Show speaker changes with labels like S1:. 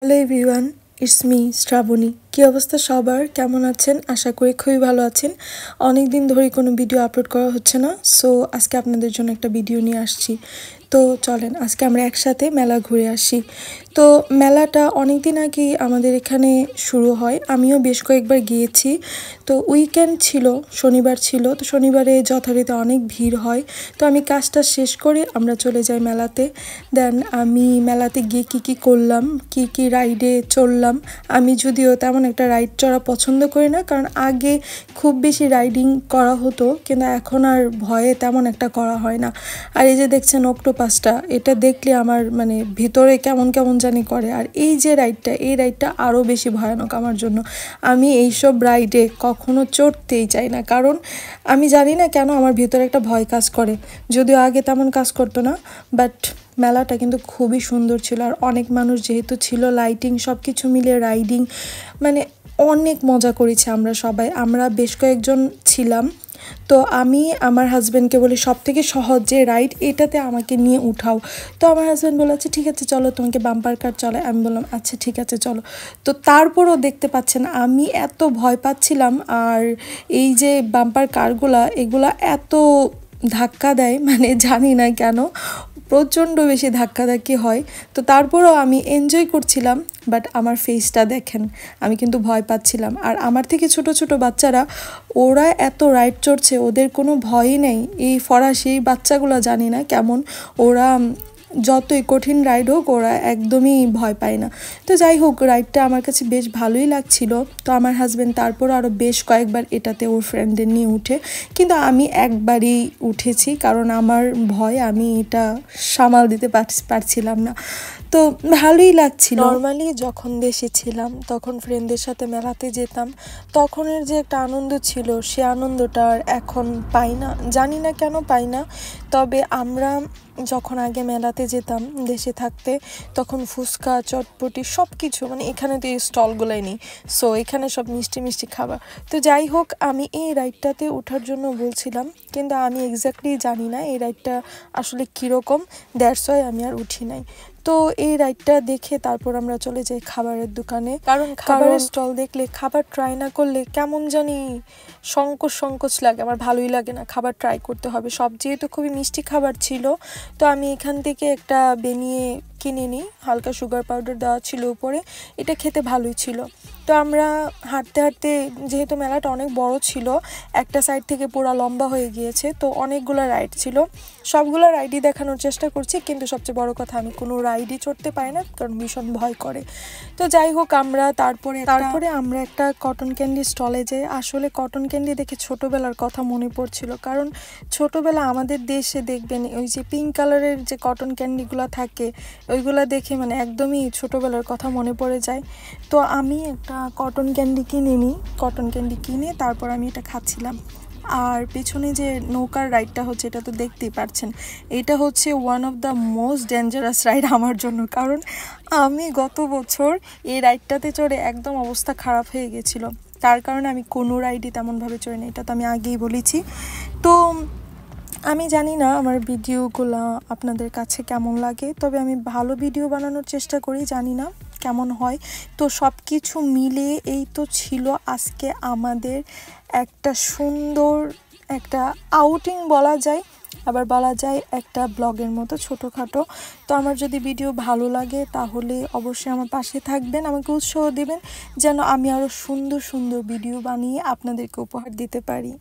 S1: Hello everyone, it's me Shrabani. কী অবস্থা সবার, কেমন আছেন? আশা করি খুবই ভালো আছেন। অনেক দিন ধরে কোনো ভিডিও আপলোড করা হচ্ছে না, সো আজকে আপনাদের জন্য একটা ভিডিও নিয়ে আসছি। তো চলেন আজকে আমরা একসাথে মেলা ঘুরে আসি। তো মেলাটা অনেক দিন আগেই আমাদের এখানে শুরু হয়, আমিও বেশ কয়েকবার গিয়েছি। তো উইকেন্ড ছিল, শনিবার ছিল, তো শনিবারে যথারীতি অনেক ভিড় হয়। তো আমি কাজটা শেষ করে আমরা চলে যাই মেলাতে। দেন আমি মেলাতে গিয়ে কী করলাম, কী রাইডে চড়লাম। আমি যদিও তেমন একটা রাইড চড়া পছন্দ করি না, কারণ আগে খুব বেশি রাইডিং করা হতো, কিন্তু এখন আর ভয়ে তেমন একটা করা হয় না। আর এই যে দেখছেন অক্টোপাসটা, এটা দেখলে আমার মানে ভেতরে কেমন কেমন জানি করে। আর এই যে রাইডটা, এই রাইডটা আরও বেশি ভয়ানক আমার জন্য। আমি এইসব রাইডে কখনো চড়তেই চাই না, কারণ আমি জানি না কেন আমার ভেতরে একটা ভয় কাজ করে। যদিও আগে তেমন কাজ করতো না, বাট মেলাটা কিন্তু খুবই সুন্দর ছিল। আর অনেক মানুষ যেহেতু ছিল, লাইটিং সব কিছু মিলিয়ে রাইডিং মানে অনেক মজা করেছি আমরা সবাই। আমরা বেশ কয়েকজন ছিলাম। তো আমি আমার হাজব্যান্ডকে বলি সব থেকে সহজ যে রাইড, এটাতে আমাকে নিয়ে উঠাও। তো আমার হাজব্যান্ড বলে আচ্ছা ঠিক আছে চলো, তোমাকে বাম্পার কার চলে। আমি বললাম আচ্ছা ঠিক আছে চলো। তো তারপরও দেখতে পাচ্ছেন আমি এত ভয় পাচ্ছিলাম। আর এই যে বাম্পার কারগুলা, এগুলা এত ধাক্কা দেয়, মানে জানি না কেন প্রচণ্ড বেশি ধাক্কাধাক্কি হয়। তো তারপরেও আমি এনজয় করছিলাম, বাট আমার ফেসটা দেখেন, আমি কিন্তু ভয় পাচ্ছিলাম। আর আমার থেকে ছোট ছোট বাচ্চারা, ওরা এত রাইড চড়ছে, ওদের কোনো ভয়ই নেই। এই ফরাসি বাচ্চাগুলো জানি না কেমন, ওরা যতই কঠিন রাইড হোক ওরা একদমই ভয় পায় না। তো যাই হোক, রাইডটা আমার কাছে বেশ ভালোই লাগছিল। তো আমার হাজব্যান্ড তারপর আরও বেশ কয়েকবার এটাতে ওর ফ্রেন্ডদের নিয়ে উঠে, কিন্তু আমি একবারই উঠেছি, কারণ আমার ভয়, আমি এটা সামাল দিতে পারছিলাম না। তো ভালোই লাগছিল। নর্মালি যখন দেশে ছিলাম তখন ফ্রেন্ডদের সাথে মেলাতে যেতাম, তখনের যে একটা আনন্দ ছিল, সে আনন্দটা আর এখন পাই না, জানি না কেন পাই না। তবে আমরা যখন আগে মেলাতে যেতাম দেশে থাকতে, তখন ফুচকা চটপটি সব কিছু, মানে এখানে তো এই স্টলগুলোই নেই, সো এখানে সব মিষ্টি মিষ্টি খাবার। তো যাই হোক, আমি এই রাইডটাতে ওঠার জন্য বলছিলাম, কিন্তু আমি এক্স্যাক্টলি জানি না এই রাইডটা আসলে কীরকম, দ্যাটস ওয়াই আমি আর উঠি নাই। তো এই রাইডটা দেখে তারপর আমরা চলে যাই খাবারের দোকানে, কারণ খাবারের স্টল দেখলে খাবার ট্রাই না করলে কেমন জানি সংকোচ লাগে, আমার ভালোই লাগে না। খাবার ট্রাই করতে হবে সব, যেহেতু খুবই মিষ্টি খাবার ছিল। তো আমি এখান থেকে একটা বেনিয়ে কিনে নিই, হালকা সুগার পাউডার দেওয়া ছিল উপরে, এটা খেতে ভালোই ছিল। তো আমরা হাঁটতে হাঁটতে, যেহেতু মেলাটা অনেক বড় ছিল, একটা সাইড থেকে পুরো লম্বা হয়ে গিয়েছে, তো অনেকগুলো রাইড ছিল, সবগুলো রাইডই দেখানোর চেষ্টা করছি। কিন্তু সবচেয়ে বড় কথা, আমি কোনো রাইডই চড়তে পারি না, কারণ ভীষণ ভয় করে। তো যাই হোক, আমরা তারপরে আমরা একটা কটন ক্যান্ডি স্টলে যাই। আসলে কটন ক্যান্ডি দেখে ছোটোবেলার কথা মনে পড়ছিল, কারণ ছোটোবেলা আমাদের দেশে দেখবেন ওই যে পিঙ্ক কালারের যে কটন ক্যান্ডিগুলো থাকে, ওইগুলো দেখে মানে একদমই ছোটোবেলার কথা মনে পড়ে যায়। তো আমি একটা কটন ক্যান্ডি কিনে নিই, কটন ক্যান্ডি কিনে তারপর আমি এটা খাচ্ছিলাম। আর পেছনে যে নৌকার রাইডটা হচ্ছে, এটা তো দেখতেই পাচ্ছেন, এটা হচ্ছে one of the most dangerous ride আমার জন্য, কারণ আমি গত বছর এই রাইডটাতে চড়ে একদম অবস্থা খারাপ হয়ে গেছিলো। তার কারণে আমি কোনো রাইডই তেমনভাবে চড়ি না, এটা তো আমি আগেই বলেছি। তো আমি জানি না আমার ভিডিওগুলো আপনাদের কাছে কেমন লাগে, তবে আমি ভালো ভিডিও বানানোর চেষ্টা করি, জানি না কেমন হয়। তো সব কিছু মিলে এই তো ছিল আজকে আমাদের একটা সুন্দর একটা আউটিং বলা যায়, আবার বলা যায় একটা ব্লগের মতো ছোটোখাটো। তো আমার যদি ভিডিও ভালো লাগে তাহলে অবশ্যই আমার পাশে থাকবেন, আমাকে উৎসাহ দেবেন, যেন আমি আরও সুন্দর সুন্দর ভিডিও বানিয়ে আপনাদেরকে উপহার দিতে পারি।